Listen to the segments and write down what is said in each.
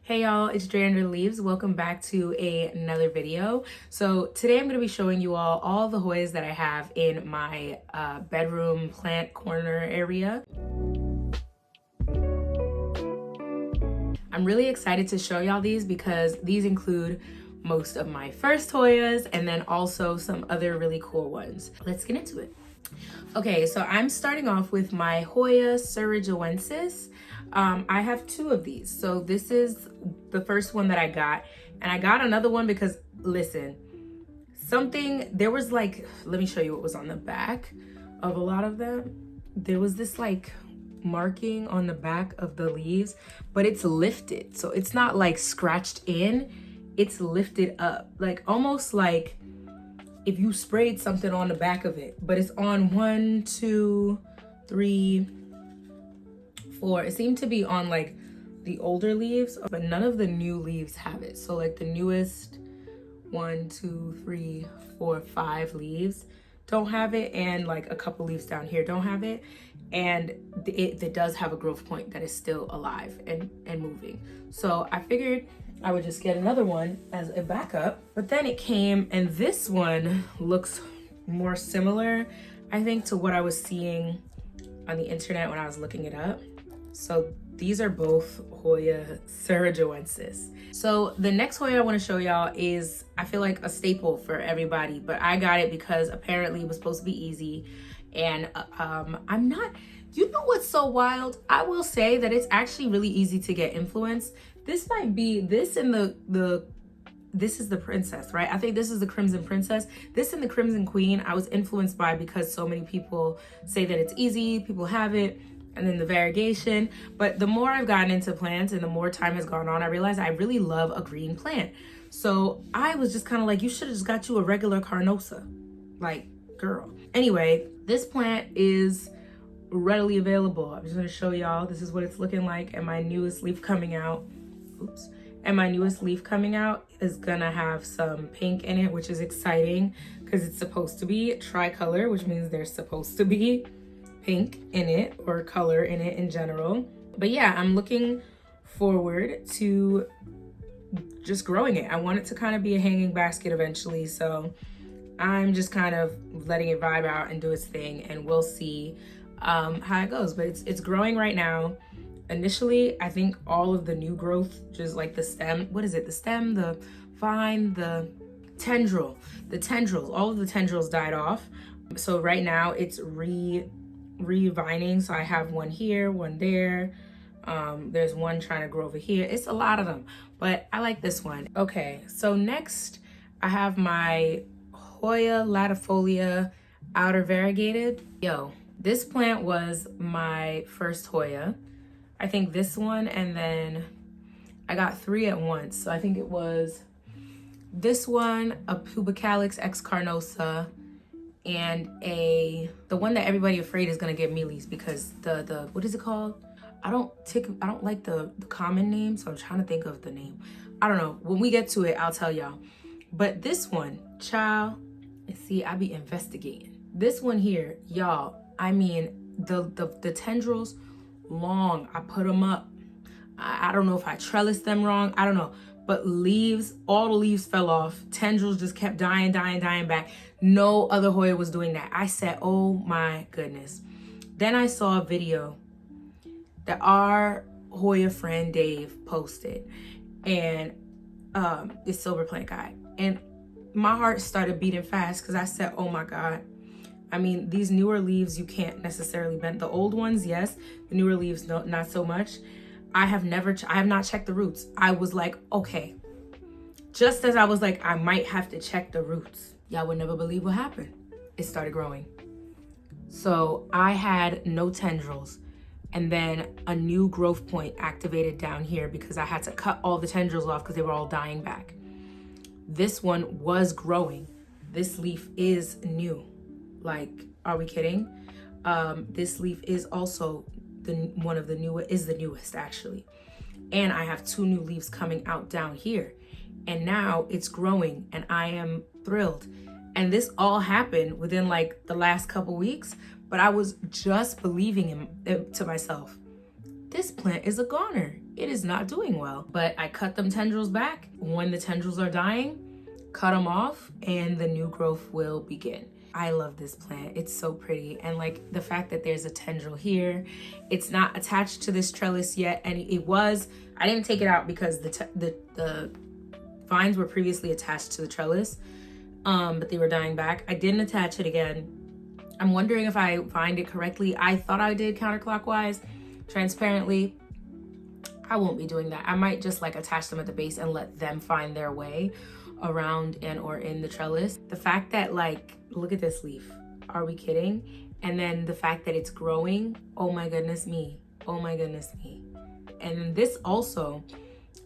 Hey y'all, it's Dre Under the Leaves. Welcome back to another video. So today I'm going to be showing you all the Hoyas that I have in my bedroom plant corner area. I'm really excited to show y'all these because these include most of my first Hoyas and then also some other really cool ones. Let's get into it. Okay, so I'm starting off with my Hoya Suraja. I have two of these. So this is the first one that I got. And I got another one because, listen, there was like, let me show you what was on the back of a lot of them. There was this like marking on the back of the leaves, but it's lifted. So it's not like scratched in, it's lifted up. Like almost like if you sprayed something on the back of it, but it's on 1, 2, 3, 4. It seemed to be on like the older leaves, but none of the new leaves have it. So like the newest 1, 2, 3, 4, 5 leaves don't have it, and like a couple leaves down here don't have it. And it does have a growth point that is still alive and moving. So I figured I would just get another one as a backup. But then it came, and this one looks more similar, I think, to what I was seeing on the internet when I was looking it up. So these are both Hoya Suraja. So the next Hoya I want to show y'all is, I feel like, a staple for everybody, but I got it because apparently it was supposed to be easy. And I'm not, you know what's so wild? I will say that it's actually really easy to get influenced. This might be, this and this is the princess, right? I think this is the Crimson Princess. This and the Crimson Queen I was influenced by because so many people say that it's easy, people have it, and then the variegation. But the more I've gotten into plants and the more time has gone on, I realized I really love a green plant. So I was just kind of like, you should have just got you a regular Carnosa. Like, girl. Anyway, this plant is readily available. I'm just gonna show y'all. This is what it's looking like, and my newest leaf coming out. Oops. And my newest leaf coming out is gonna have some pink in it, which is exciting because it's supposed to be tricolor, which means there's supposed to be pink in it or color in it in general. But yeah, I'm looking forward to just growing it. I want it to kind of be a hanging basket eventually, so I'm just kind of letting it vibe out and do its thing, and we'll see how it goes. But it's growing right now. Initially, I think all of the new growth, just like the stem, what is it? The stem, the vine, the tendrils, all of the tendrils died off. So right now it's revining. So I have one here, one there. There's one trying to grow over here. It's a lot of them, but I like this one. Okay, so next I have my Hoya Latafoglia outer variegated. Yo, this plant was my first Hoya. I think this one, and then I got 3 at once. So I think it was this one, a Pubical X Carnosa, and the one that everybody afraid is gonna get mealies because the what is it called? I don't like the common name, so I'm trying to think of the name. I don't know. When we get to it, I'll tell y'all. But this one, child, see, I be investigating. This one here, y'all, I mean, the tendrils long. I put them up. I don't know if I trellised them wrong. I don't know. But leaves, all the leaves fell off. Tendrils just kept dying back. No other Hoya was doing that. I said, oh my goodness. Then I saw a video that our Hoya friend Dave posted, and this silver plant guy. And my heart started beating fast because I said, oh my God. I mean, these newer leaves, you can't necessarily bend. The old ones, yes. The newer leaves, no, not so much. I have not checked the roots. I was like, okay. Just as I was like, I might have to check the roots. Y'all would never believe what happened. It started growing. So I had no tendrils, and then a new growth point activated down here because I had to cut all the tendrils off because they were all dying back. This one was growing. This leaf is new. Like, are we kidding? This leaf is also the newest actually. And I have 2 new leaves coming out down here. And now it's growing and I am thrilled. And this all happened within like the last couple weeks, but I was just believing to myself, this plant is a goner. it is not doing well. But I cut them tendrils back. When the tendrils are dying, cut them off and the new growth will begin. I love this plant. It's so pretty. And like the fact that there's a tendril here, it's not attached to this trellis yet. And I didn't take it out because the vines were previously attached to the trellis, but they were dying back. I didn't attach it again. I'm wondering if I vined it correctly. I thought I did counterclockwise. Transparently, I won't be doing that. I might just like attach them at the base and let them find their way around and or in the trellis. The fact that like, look at this leaf. Are we kidding? And then the fact that it's growing. Oh my goodness me. Oh my goodness me. And then this also,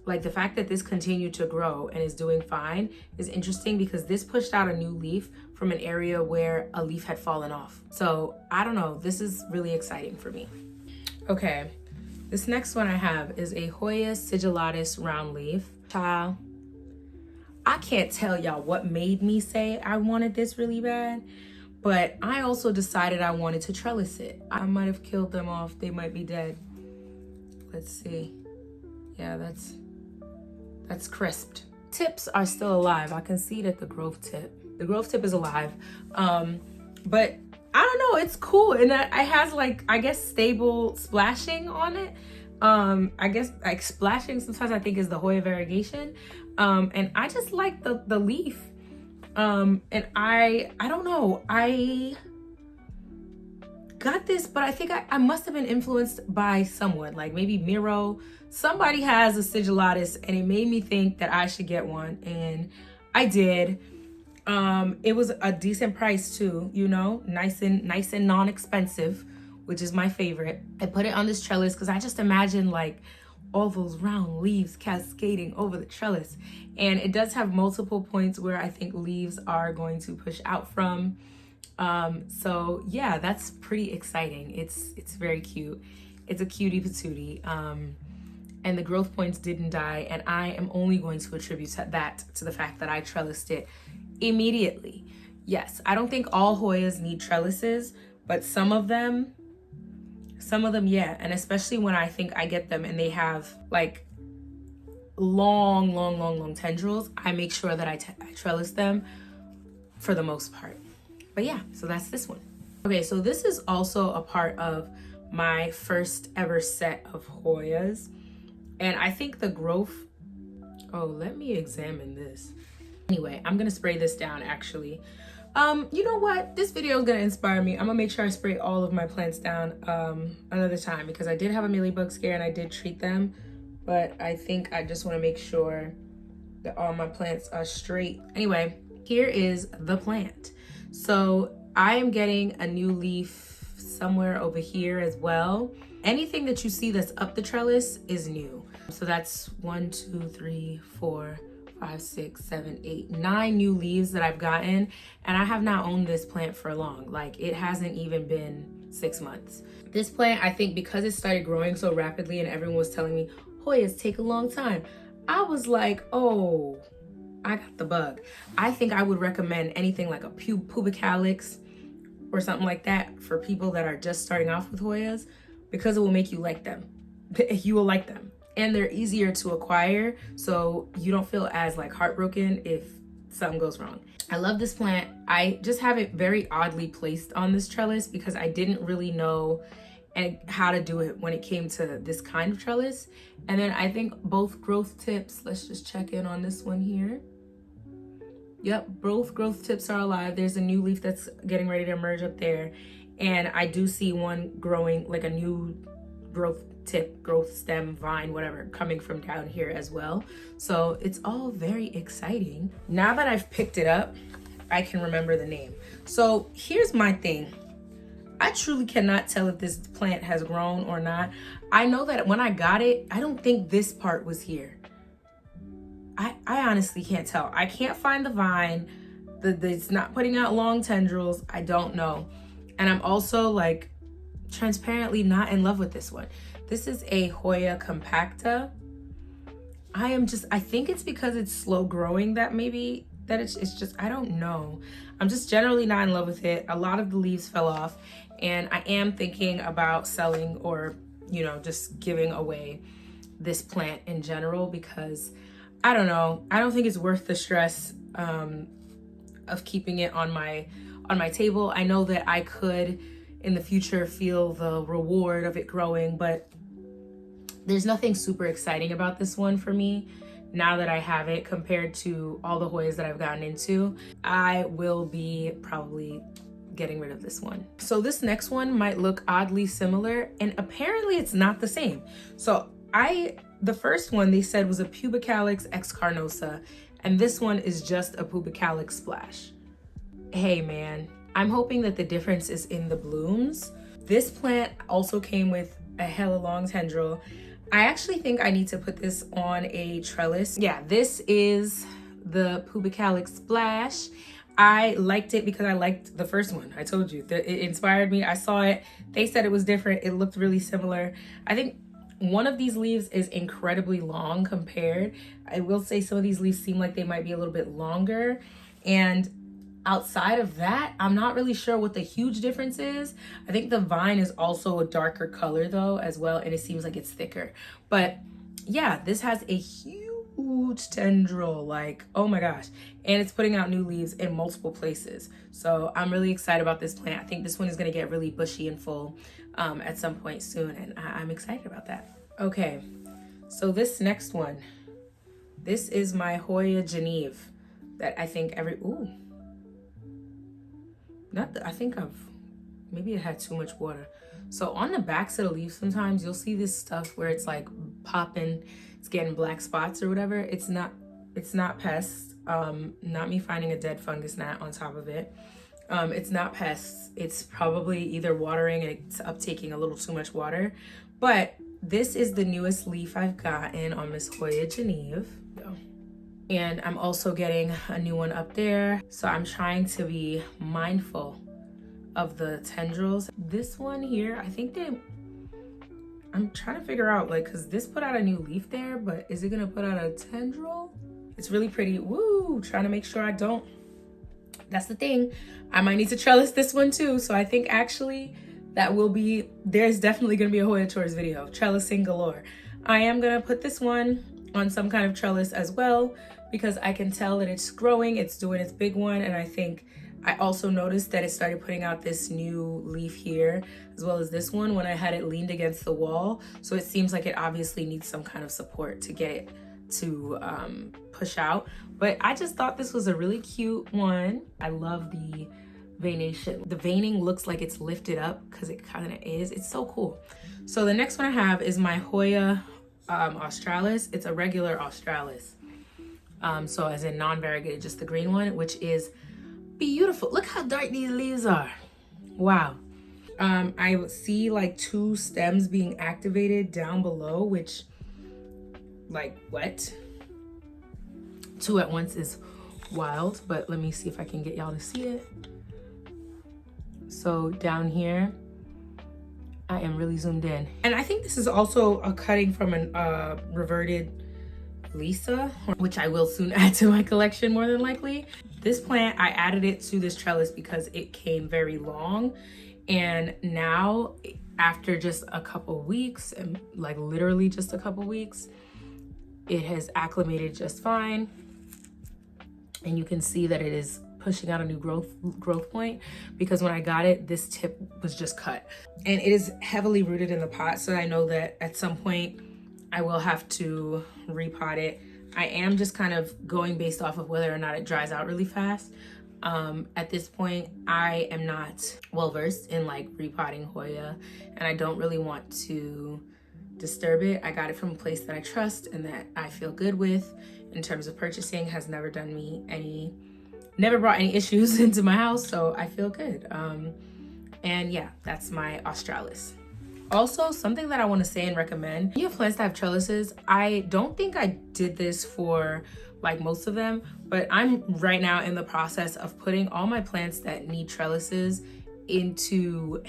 like the fact that this continued to grow and is doing fine is interesting because this pushed out a new leaf from an area where a leaf had fallen off. So I don't know, this is really exciting for me. Okay, this next one I have is a Hoya Sigilus round leaf. Child, I can't tell y'all what made me say I wanted this really bad, but I also decided I wanted to trellis it. I might have killed them off, they might be dead. Let's see. Yeah, that's crisped. Tips are still alive. I can see that the growth tip is alive. But I don't know, it's cool. And it has like, I guess, stable splashing on it. I guess like splashing sometimes I think is the Hoya variegation. And I just like the leaf. And I don't know, I got this, but I think I must have been influenced by someone, like maybe Miro. Somebody has a Sigilus and it made me think that I should get one, and I did. It was a decent price too, you know, nice and non-expensive, which is my favorite. I put it on this trellis because I just imagine like all those round leaves cascading over the trellis, and it does have multiple points where I think leaves are going to push out from. So yeah, that's pretty exciting. It's very cute. It's a cutie patootie. And the growth points didn't die, and I am only going to attribute that to the fact that I trellised it immediately. Yes, I don't think all Hoyas need trellises, but some of them, yeah. And especially when I think I get them and they have like long tendrils, I make sure that I trellis them for the most part. But yeah, so that's this one. Okay, so this is also a part of my first ever set of Hoyas. And I think the growth, oh, let me examine this. Anyway, I'm gonna spray this down actually. You know what? This video is gonna inspire me. I'm gonna make sure I spray all of my plants down another time, because I did have a mealybug scare and I did treat them. But I think I just wanna make sure that all my plants are straight. Anyway, here is the plant. So I am getting a new leaf somewhere over here as well. Anything that you see that's up the trellis is new. So that's 1, 2, 3, 4, 5, 6, 7, 8, 9 new leaves that I've gotten. And I have not owned this plant for long. Like, it hasn't even been 6 months. This plant, I think because it started growing so rapidly and everyone was telling me, Hoyas take a long time, I was like, oh, I got the bug. I think I would recommend anything like a Pubical or something like that for people that are just starting off with Hoyas, because it will make you like them. You will like them. And they're easier to acquire, so you don't feel as like heartbroken if something goes wrong. I love this plant. I just have it very oddly placed on this trellis because I didn't really know how to do it when it came to this kind of trellis. And then I think both growth tips, let's just check in on this one here. Yep, both growth tips are alive. There's a new leaf that's getting ready to emerge up there. And I do see one growing, like a new growth tip, growth stem, vine, whatever, coming from down here as well. So it's all very exciting. Now that I've picked it up, I can remember the name. So here's my thing. I truly cannot tell if this plant has grown or not. I know that when I got it, I don't think this part was here. I honestly can't tell. I can't find the vine. It's not putting out long tendrils. I don't know. And I'm also like transparently not in love with this one. This is a Hoya Compacta. I think it's because it's slow growing that it's just, I don't know. I'm just generally not in love with it. A lot of the leaves fell off, and I am thinking about selling or, you know, just giving away. this plant in general, because I don't know, I don't think it's worth the stress of keeping it on my table. I know that I could in the future feel the reward of it growing, but there's nothing super exciting about this one for me now that I have it compared to all the Hoyas that I've gotten into. I will be probably getting rid of this one. So this next one might look oddly similar, and apparently it's not the same. So the first one they said was a Pubicalyx ex carnosa, and this one is just a Pubicalyx splash. Hey man, I'm hoping that the difference is in the blooms. This plant also came with a hella long tendril. I actually think I need to put this on a trellis. Yeah, this is the Pubicalyx splash. I liked it because I liked the first one. I told you that it inspired me. I saw it. They said it was different. It looked really similar. I think one of these leaves is incredibly long compared. I will say some of these leaves seem like they might be a little bit longer. And outside of that, I'm not really sure what the huge difference is. I think the vine is also a darker color though as well, and it seems like it's thicker. But yeah, this has a huge tendril, like, oh my gosh. And it's putting out new leaves in multiple places. So I'm really excited about this plant. I think this one is gonna get really bushy and full at some point soon, and I'm excited about that. Okay, so this next one, this is my Hoya Geneve that I think maybe it had too much water. So on the backs of the leaves, sometimes you'll see this stuff where it's like popping, it's getting black spots or whatever. It's not pests. Not me finding a dead fungus gnat on top of it. It's not pests. It's probably either watering and it's uptaking a little too much water. But this is the newest leaf I've gotten on Miss Hoya Geneve. And I'm also getting a new one up there. So I'm trying to be mindful of the tendrils. This one here, I think I'm trying to figure out, like, cause this put out a new leaf there, but is it gonna put out a tendril? It's really pretty. Woo, trying to make sure I don't. That's the thing. I might need to trellis this one too. So I think actually there's definitely gonna be a Hoya Chores video, trellising galore. I am gonna put this one on some kind of trellis as well, because I can tell that it's growing, it's doing its big one. And I think I also noticed that it started putting out this new leaf here, as well as this one when I had it leaned against the wall. So it seems like it obviously needs some kind of support to get it to push out. But I just thought this was a really cute one. I love the veination. The veining looks like it's lifted up because it kind of is. It's so cool. So the next one I have is my Hoya Australis. It's a regular Australis. So as in non-variegated, just the green one, which is beautiful. Look how dark these leaves are. Wow. I see like 2 stems being activated down below, which, like, what? 2 at once is wild, but let me see if I can get y'all to see it. So down here, I am really zoomed in. And I think this is also a cutting from a reverted Lisa, which I will soon add to my collection more than likely. This plant, I added it to this trellis because it came very long. And now, after just a couple weeks, and like literally just a couple weeks, it has acclimated just fine. And you can see that it is pushing out a new growth point, because when I got it, this tip was just cut. And it is heavily rooted in the pot, so I know that at some point I will have to repot it. I am just kind of going based off of whether or not it dries out really fast. At this point, I am not well versed in like repotting Hoya, and I don't really want to disturb it. I got it from a place that I trust and that I feel good with in terms of purchasing. Has never done me never brought any issues into my house, so I feel good. And yeah, that's my Australis. Also, something that I want to say and recommend, you have plants that have trellises. I don't think I did this for like most of them, but I'm right now in the process of putting all my plants that need trellises into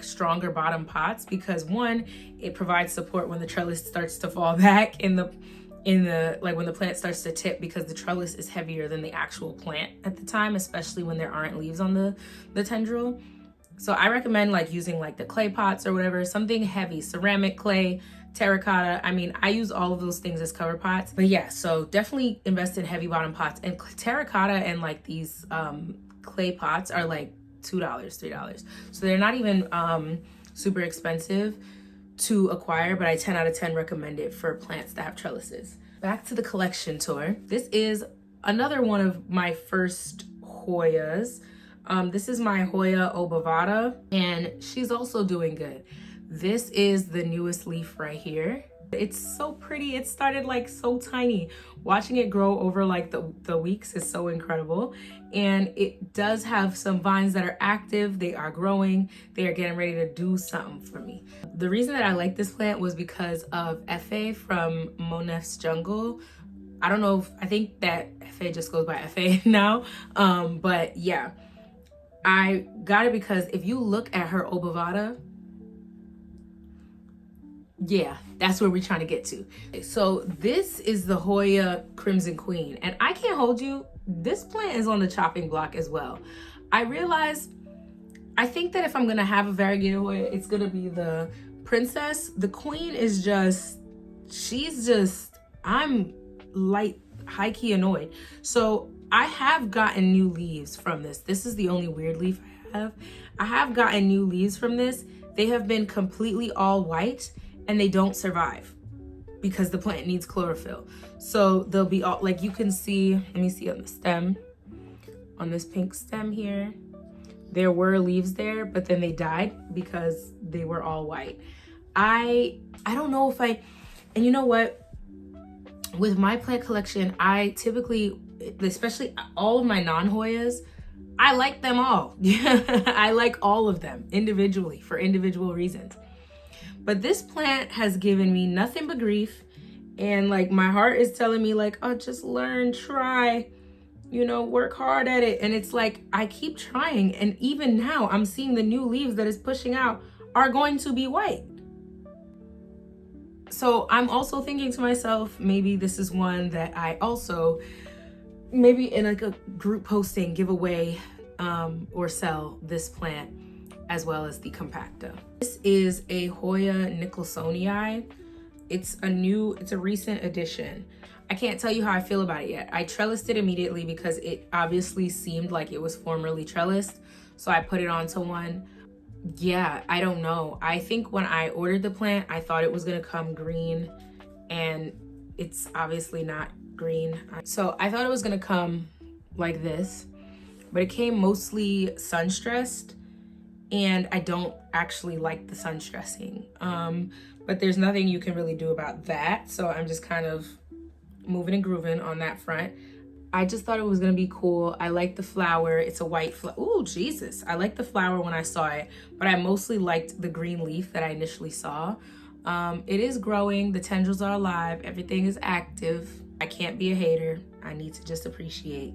stronger bottom pots, because one, it provides support when the trellis starts to fall back in the when the plant starts to tip, because the trellis is heavier than the actual plant at the time, especially when there aren't leaves on the tendril. So I recommend like using like the clay pots or whatever, something heavy, ceramic clay terracotta. I mean, I use all of those things as cover pots. But yeah, so definitely invest in heavy bottom pots. And terracotta and like these clay pots are like $2, $3. So they're not even super expensive to acquire, but I 10 out of 10 recommend it for plants that have trellises. Back to the collection tour. This is another one of my first Hoyas. This is my Hoya Oavada, and she's also doing good. This is the newest leaf right here. It's so pretty. It started like so tiny. Watching it grow over like the weeks is so incredible. And it does have some vines that are active. They are growing. They are getting ready to do something for me. The reason that I like this plant was because of Fa from Monef's Jungle. I don't know if, I think that Fa just goes by Fa now. But yeah, I got it because if you look at her Oavada, yeah, that's where we're trying to get to. So this is the Hoya Crimson Queen, and I can't hold you, this plant is on the chopping block as well. I realized, I think that if I'm gonna have a variegated Hoya, it's gonna be the Princess. The Queen is just, she's just, I'm light, high-key annoyed. So I have gotten new leaves from this. This is the only weird leaf I have. I have gotten new leaves from this. They have been completely all white, and they don't survive because the plant needs chlorophyll. So they'll be all, like you can see, let me see on the stem, on this pink stem here, there were leaves there, but then they died because they were all white. I don't know if and you know what? With my plant collection, I typically, especially all of my non-Hoyas, I like them all. I like all of them individually for individual reasons. But this plant has given me nothing but grief, and like my heart is telling me like, oh, just learn, try, you know, work hard at it. And it's like, I keep trying, and even now I'm seeing the new leaves that is pushing out are going to be white. So I'm also thinking to myself, maybe this is one that I also, maybe in like a group posting, give away or sell this plant, as well as the Compacta. This is a Hoya Nickelsoni. It's a recent addition. I can't tell you how I feel about it yet. I trellised it immediately because it obviously seemed like it was formerly trellised. So I put it onto one. Yeah, I don't know. I think when I ordered the plant, I thought it was gonna come green, and it's obviously not green. So I thought it was gonna come like this, but it came mostly sun stressed. And I don't actually like the sun stressing, but there's nothing you can really do about that. So I'm just kind of moving and grooving on that front. I just thought it was gonna be cool. I like the flower. It's a white flower. Oh, Jesus. I liked the flower when I saw it, but I mostly liked the green leaf that I initially saw. It is growing. The tendrils are alive. Everything is active. I can't be a hater. I need to just appreciate.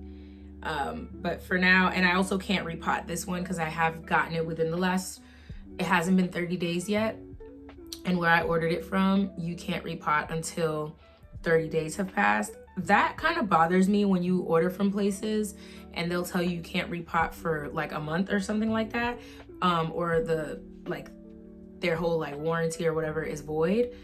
But for now, and I also can't repot this one because I have gotten it within the last, it hasn't been 30 days yet. And where I ordered it from, you can't repot until 30 days have passed. That kind of bothers me when you order from places and they'll tell you can't repot for like a month or something like that. Or their whole like warranty or whatever is void.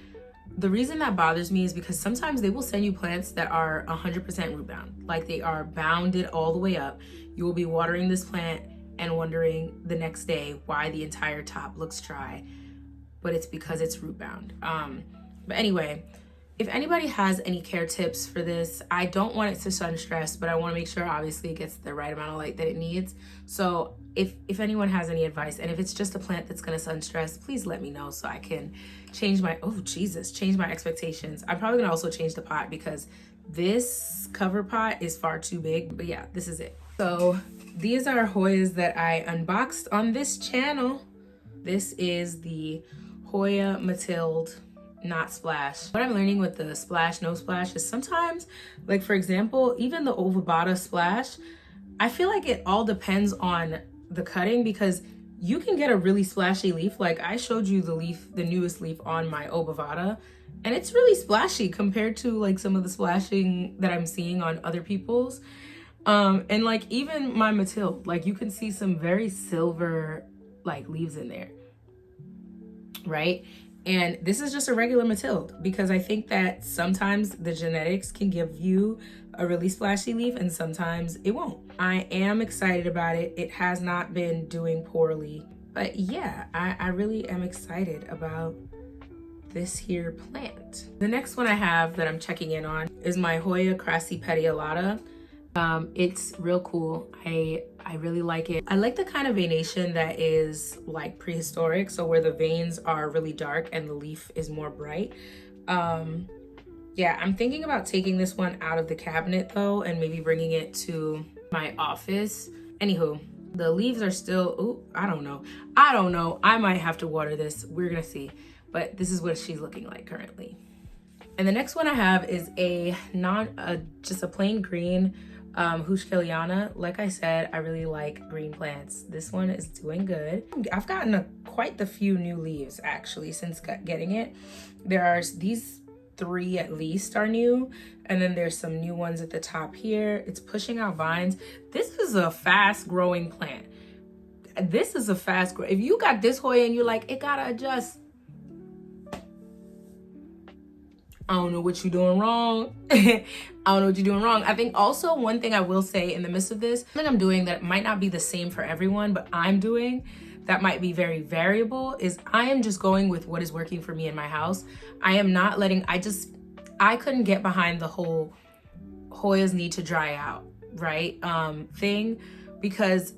The reason that bothers me is because sometimes they will send you plants that are 100% root bound, like they are bounded all the way up. You will be watering this plant and wondering the next day why the entire top looks dry, but it's because it's root bound. But anyway, if anybody has any care tips for this, I don't want it to sun stress, but I want to make sure obviously it gets the right amount of light that it needs. So if anyone has any advice, and if it's just a plant that's gonna sun stress, please let me know so I can change my, change my expectations. I'm probably gonna also change the pot because this cover pot is far too big, but yeah, this is it. So these are Hoyas that I unboxed on this channel. This is the Hoya Matilde not splash. What I'm learning with the splash, no splash is sometimes, like for example, even the Oavada splash, I feel like it all depends on the cutting because you can get a really splashy leaf. Like I showed you the leaf, the newest leaf on my Oavada, and it's really splashy compared to like some of the splashing that I'm seeing on other people's. And like even my Matilde, like you can see some very silver like leaves in there, right? And this is just a regular Matilde, because I think that sometimes the genetics can give you a really splashy leaf and sometimes it won't. I am excited about it. It has not been doing poorly, but yeah, I really am excited about this here plant. The next one I have that I'm checking in on is my Hoya Verticulada. It's real cool. I really like it. I like the kind of venation that is like prehistoric, so where the veins are really dark and the leaf is more bright. Yeah, I'm thinking about taking this one out of the cabinet though and maybe bringing it to my office. Anywho, the leaves are still, ooh, I don't know. I might have to water this. We're gonna see. But this is what she's looking like currently. And the next one I have is just a plain green Hoya. Like I said, I really like green plants. This one is doing good. I've gotten quite the few new leaves actually since getting it. There are these 3 at least are new, and then there's some new ones at the top here. It's pushing out vines. This is a fast growing plant. If you got this Hoya and you're like, it gotta adjust, I don't know what you're doing wrong. I think also one thing I will say in the midst of this, something I'm doing that might not be the same for everyone, but I'm doing that might be very variable, is I am just going with what is working for me in my house. I am not letting, I couldn't get behind the whole Hoyas need to dry out, right? Thing, because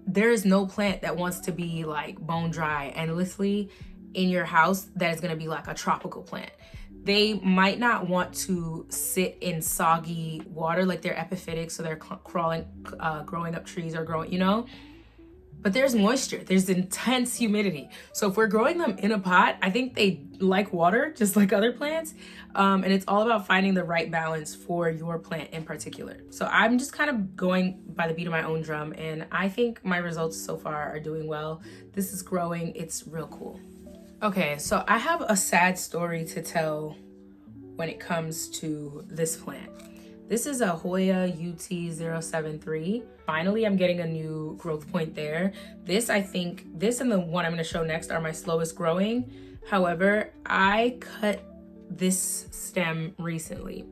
there is no plant that wants to be like bone dry endlessly in your house that is gonna be like a tropical plant. They might not want to sit in soggy water, like they're epiphytic, so they're growing up trees or growing, you know? But there's moisture, there's intense humidity. So if we're growing them in a pot, I think they like water, just like other plants. And it's all about finding the right balance for your plant in particular. So I'm just kind of going by the beat of my own drum, and I think my results so far are doing well. This is growing, it's real cool. Okay, so I have a sad story to tell when it comes to this plant. This is a Hoya UT073. Finally, I'm getting a new growth point there. This and the one I'm gonna show next are my slowest growing. However, I cut this stem recently.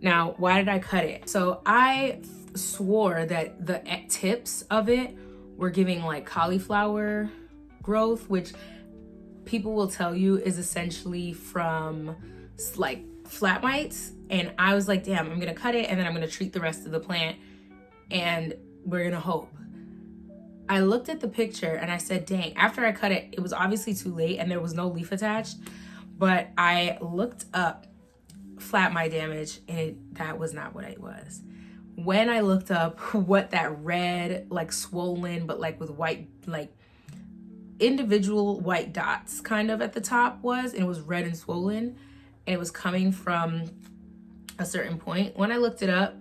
Now, why did I cut it? So I swore that the tips of it were giving like cauliflower growth, which people will tell you is essentially from like flat mites. And I was like, damn, I'm gonna cut it and then I'm gonna treat the rest of the plant and we're gonna hope. I looked at the picture and I said, dang, after I cut it, it was obviously too late and there was no leaf attached, but I looked up flat mite damage and that was not what it was. When I looked up what that red, like swollen, but like with white, like individual white dots kind of at the top was, and it was red and swollen, and it was coming from a certain point. When I looked it up,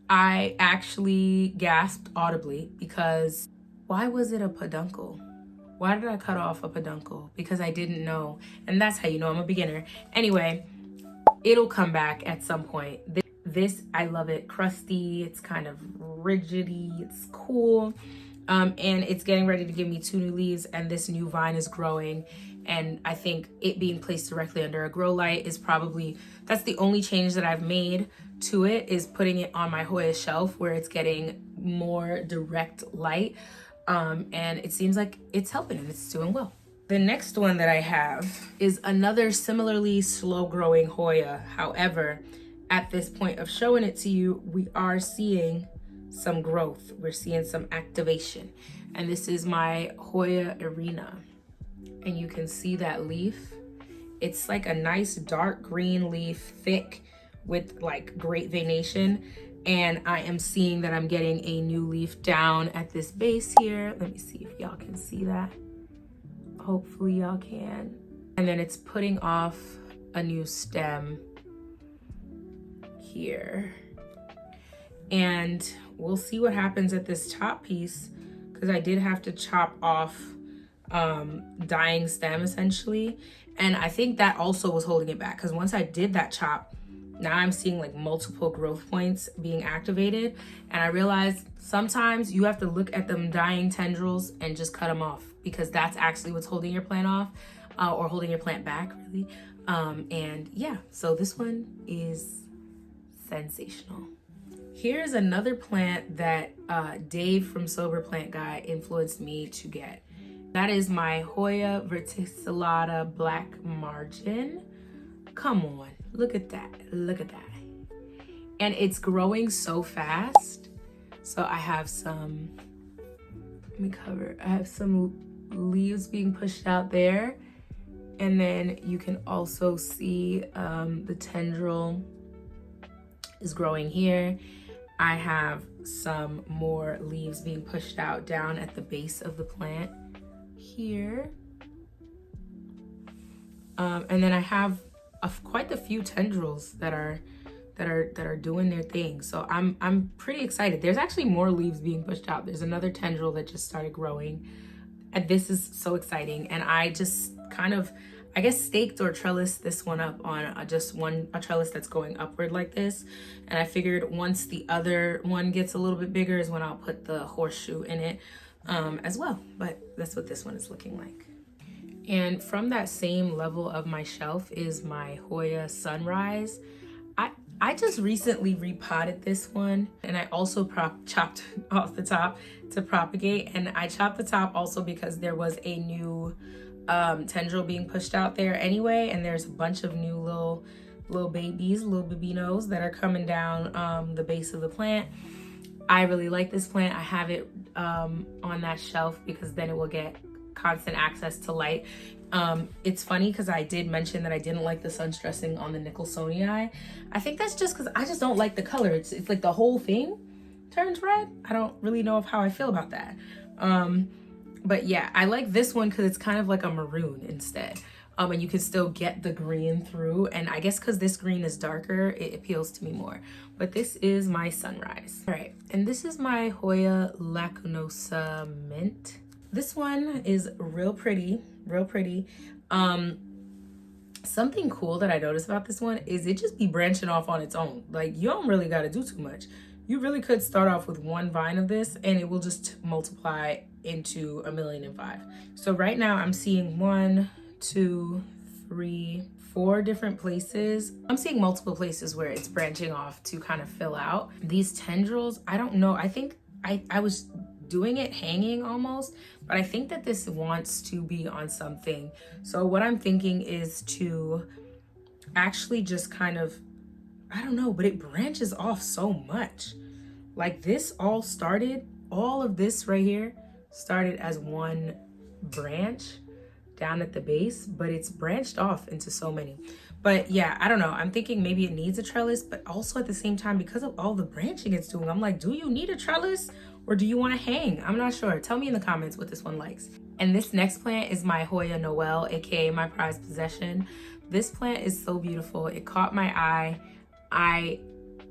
I actually gasped audibly, because why was it a peduncle? Why did I cut off a peduncle? Because I didn't know, and that's how you know I'm a beginner. Anyway, it'll come back at some point. This, I love it. Crusty, it's kind of rigidy, it's cool. And it's getting ready to give me 2 new leaves, and this new vine is growing. And I think it being placed directly under a grow light is probably, that's the only change that I've made to it, is putting it on my Hoya shelf where it's getting more direct light. And it seems like it's helping and it's doing well. The next one that I have is another similarly slow growing Hoya. However, at this point of showing it to you, we are seeing some growth. We're seeing some activation. And this is my Hoya Arena. And you can see that leaf. It's like a nice dark green leaf, thick with like great venation. And I am seeing that I'm getting a new leaf down at this base here. Let me see if y'all can see that. Hopefully y'all can. And then it's putting off a new stem here. And we'll see what happens at this top piece, because I did have to chop off dying stem essentially. And I think that also was holding it back, because once I did that chop, now I'm seeing like multiple growth points being activated. And I realized sometimes you have to look at them dying tendrils and just cut them off, because that's actually what's holding your plant off. or holding your plant back really. And yeah, so this one is sensational. Here's another plant that Dave from Sober Plant Guy influenced me to get. That is my Hoya Verticulada black margin. Come on, look at that, look at that. And it's growing so fast. So I have some, let me cover, I have some leaves being pushed out there. And then you can also see the tendril is growing here. I have some more leaves being pushed out down at the base of the plant here. And then I have quite a few tendrils that are doing their thing. So I'm pretty excited. There's actually more leaves being pushed out. There's another tendril that just started growing. And this is so exciting. And I just kind of, I guess, staked or trellised this one up on a trellis that's going upward like this. And I figured once the other one gets a little bit bigger is when I'll put the horseshoe in it as well. But that's what this one is looking like. And from that same level of my shelf is my Hoya Sunrise. I just recently repotted this one, and I also chopped off the top to propagate. And I chopped the top also because there was a new tendril being pushed out there anyway, and there's a bunch of new little babies, little babinos that are coming down the base of the plant. I really like this plant. I have it on that shelf because then it will get constant access to light. It's funny because I did mention that I didn't like the sun stressing on the Nickelsoni. I think that's just because I just don't like the color. It's like the whole thing turns red. I don't really know how I feel about that. But yeah, I like this one because it's kind of like a maroon instead. And you can still get the green through. And I guess because this green is darker, it appeals to me more. But this is my Sunrise. All right, and this is my Hoya Laconosa Mint. This one is real pretty, real pretty. Something cool that I noticed about this one is it just be branching off on its own. Like, you don't really got to do too much. You really could start off with one vine of this and it will just multiply into 1,000,005. So right now I'm seeing 1, 2, 3, 4 different places. I'm seeing multiple places where it's branching off to kind of fill out. These tendrils, I don't know. I think I was doing it hanging almost, but I think that this wants to be on something. So what I'm thinking is to actually just kind of, I don't know, but it branches off so much. Like this all of this right here started as one branch down at the base, but it's branched off into so many. But yeah, I don't know. I'm thinking maybe it needs a trellis, but also at the same time, because of all the branching it's doing, I'm like, do you need a trellis or do you want to hang? I'm not sure. Tell me in the comments what this one likes. And this next plant is my Hoya Noel, aka my prized possession. This plant is so beautiful. It caught my eye. I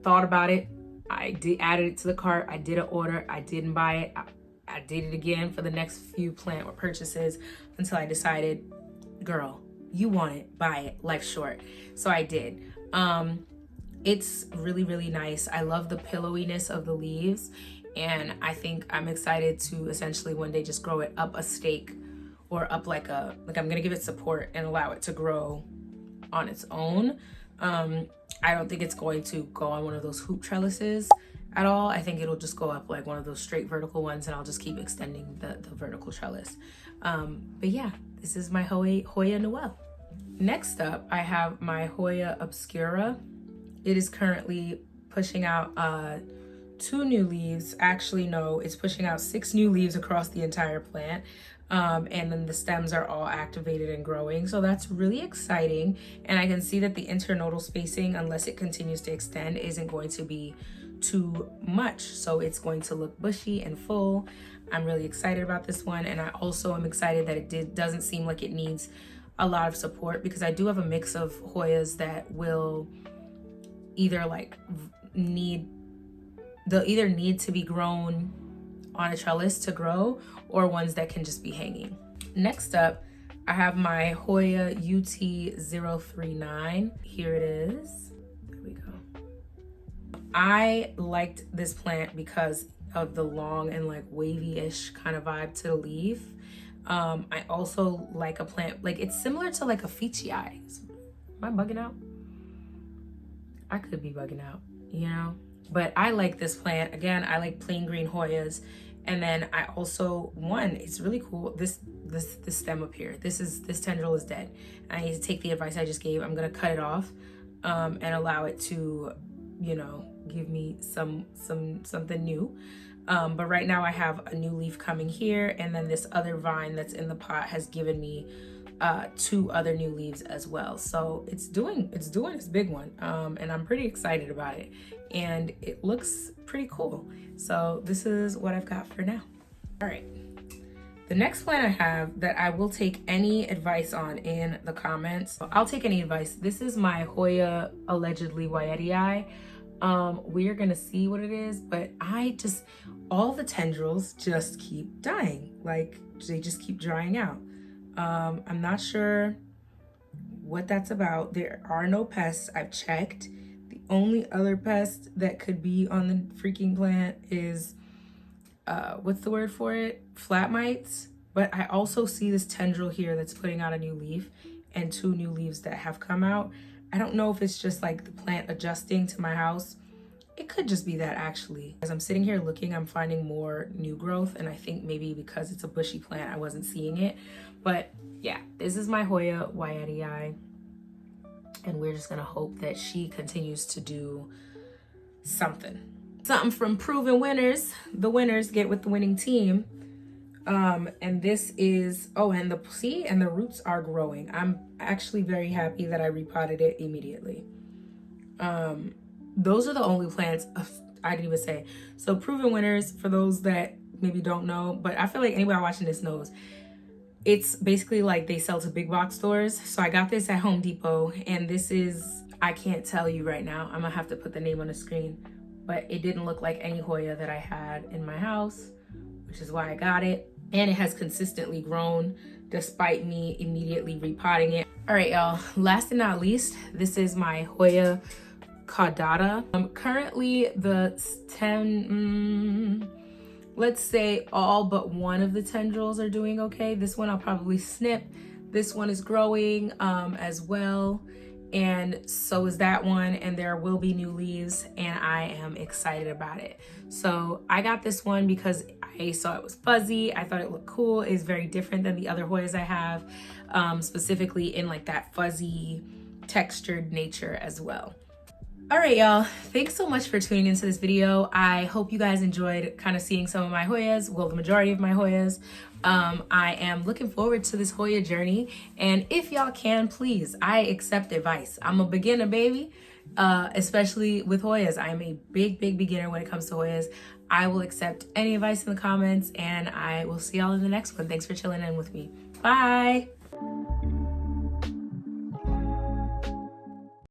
thought about it. I added it to the cart. I did an order. I didn't buy it. I did it again for the next few plant purchases until I decided, girl, you want it, buy it, life's short. So I did. It's really, really nice. I love the pillowiness of the leaves. And I think I'm excited to essentially one day just grow it up a stake or up like I'm gonna give it support and allow it to grow on its own. I don't think it's going to go on one of those hoop trellises at all. I think it'll just go up like one of those straight vertical ones and I'll just keep extending the vertical trellis. But yeah, this is my Hoya Noel. Next up, I have my Hoya Obscura. It is currently pushing out 2 new leaves. Actually, no, it's pushing out 6 new leaves across the entire plant. And then the stems are all activated and growing. So that's really exciting. And I can see that the internodal spacing, unless it continues to extend, isn't going to be too much. So it's going to look bushy and full. I'm really excited about this one. And I also am excited that it doesn't seem like it needs a lot of support, because I do have a mix of Hoyas that will either need to be grown on a trellis to grow, or ones that can just be hanging. Next up, I have my Hoya UT039. Here it is. There we go. I liked this plant because of the long and like wavy-ish kind of vibe to the leaf. I also like a plant, like it's similar to like a Ficii. Am I bugging out? I could be bugging out, you know? But I like this plant. Again, I like plain green Hoyas. And then I also, it's really cool. This stem up here, this tendril is dead. I need to take the advice I just gave. I'm gonna cut it off and allow it to, you know, give me something new. But right now I have a new leaf coming here, and then this other vine that's in the pot has given me 2 other new leaves as well. So it's doing its big one, and I'm pretty excited about it, and it looks pretty cool. So this is what I've got for now. All right, the next plant I have that I will take any advice on in the comments. I'll take any advice. This is my Hoya allegedly Wyetii. We are gonna see what it is, but all the tendrils just keep dying. Like, they just keep drying out. I'm not sure what that's about. There are no pests. I've checked. The only other pest that could be on the freaking plant is, what's the word for it? Flat mites. But I also see this tendril here that's putting out a new leaf, and 2 new leaves that have come out. I don't know if it's just like the plant adjusting to my house. It could just be that, actually. As I'm sitting here looking, I'm finding more new growth, and I think maybe because it's a bushy plant, I wasn't seeing it. But yeah, this is my Hoya Wyetii, and we're just gonna hope that she continues to do something. Something from proven winners. The winners get with the winning team. And this is, and the roots are growing. I'm actually very happy that I repotted it immediately. Those are the only plants I didn't even say. So proven winners, for those that maybe don't know, but I feel like anybody watching this knows, it's basically like they sell to big box stores. So I got this at Home Depot, and this is, I can't tell you right now. I'm gonna have to put the name on the screen, but it didn't look like any Hoya that I had in my house, which is why I got it. And it has consistently grown despite me immediately repotting it. All right, y'all, last and not least, this is my Hoya cadata. Currently the let's say all but one of the tendrils are doing okay. This one I'll probably snip. This one is growing as well, and so is that one, and there will be new leaves, and I am excited about it. So I got this one because I saw it was fuzzy. I thought it looked cool. It's very different than the other Hoyas I have, specifically in like that fuzzy textured nature as well. All right, y'all, thanks so much for tuning into this video. I hope you guys enjoyed kind of seeing some of my Hoyas, well, the majority of my Hoyas. I am looking forward to this Hoya journey, and if y'all can, please, I accept advice. I'm a beginner, baby, especially with Hoyas. I'm a big beginner when it comes to Hoyas. I will accept any advice in the comments, and I will see y'all in the next one. Thanks for chilling in with me. Bye.